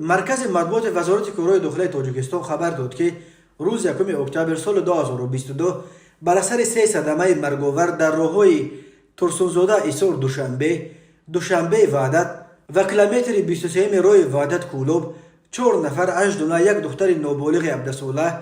مرکز مطبوعات وزارت کارهای داخلی تاجیکستان خبر داد که روز 1 اکتبر سال 2022 بر اثر 3 صدمه مرگاور در راههای ترسونزاده ایسار دوشنبه وحدت و کیلومتر 23 راه وحدت کولوب 4 نفر از جمله یک دختر نابالغ 17 ساله،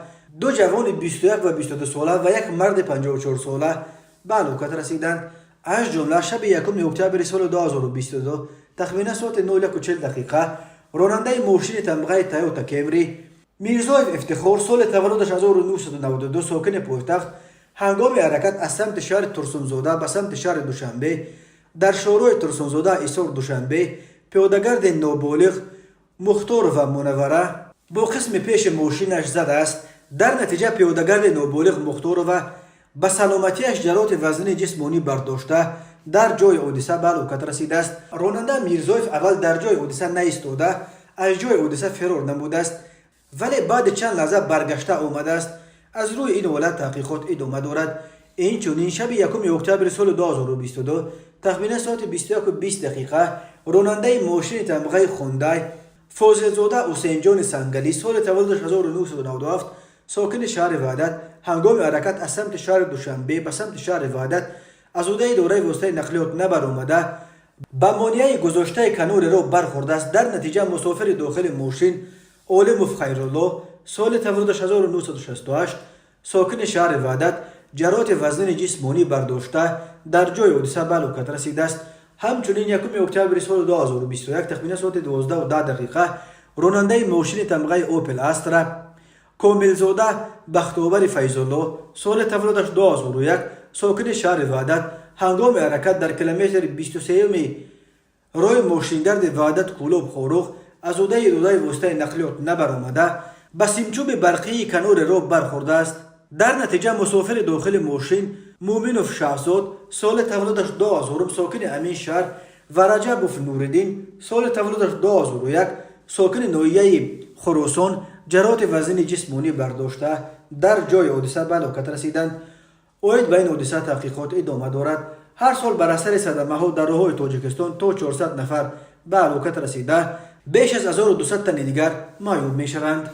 2 جوان 21 و 22 ساله و یک مرد 54 ساله به هلاکت رسیدند. از جمله شب 1 اکتبر سال 2022 تخمیناً ساعت 9:40 راننده ماشین تمغه تویوتا کمری میرزاєв افتخار سال تولدش 1992 ساکن پایتخت هنگام حرکت از سمت شهر ترسونزاده به سمت شهر دوشنبه در شورای ترسونزاده ایسار دوشنبه پیادهگرد نابالغ مختار و منوره با قسم پیش ماشینش زده است. در نتیجه پیادهگرد نابالغ مختار و به سلامتیش ضررات وزن جسمانی برداشته در جای حادثه به هلاکت رسیده است. راننده میرزاєv اول در جای حادثه نایستاده از جای حادثه فرار نموده است، ولی بعد چند لحظه برگشته آمده است. از روی این حالت تحقیقات ادامه دارد. اینچنین شب 1 اکتبر سال 2022 تخمیناً ساعت 21:20 راننده ماشین تمغه خوندای فاضلزاده حسین جان سنگلی سال تولدش 1997 ساکن شهر وحدت هنگام حرکت از سمت شهر دوشنبه به سمت شهر وحدت از عهده دارای واسطه نقلیات نبرآمده به مانع گذاشته کنار را برخورده است. در نتیجه مسافر داخل ماشین عالموف خیرالله سال تولدش 1968 ساکن شهر وحدت جراحت وزن جسمانی برداشته در جای حادثه به هلاکت رسیده است. همچنین 1 اکتبر سال 2021 تخمیناً ساعت 12:10 راننده ماشین تمغه اوپل استرا کاملزاده بختیار فیض‌الله سال تولدش 2001 ساکن شهر وحدت هنگام حرکت در کیلومتر 23 راه ماشینگرد وحدت کولوب خاروخ از عهده دارای واسطه نقلیات نبرآمده به سیمچوب برقی کنار راه برخورده است. در نتیجه مسافر داخل ماشین مومنوف شهزاد سال تولدش 2000 ساکن امین شهر و رجبوف نوردین سال تولدش 2001 ساکن ناحیه خراسان جراحت وزن جسمانی برداشته در جای حادثه به هلاکت رسیدند. اوید به این حادثه تحقیقات ادامه دارد. هر سال بر اثر صدمه ها در راههای تاجیکستان تا 400 نفر به هلاکت رسیده، بیش از 1200 تن دیگر معیوب می شوند.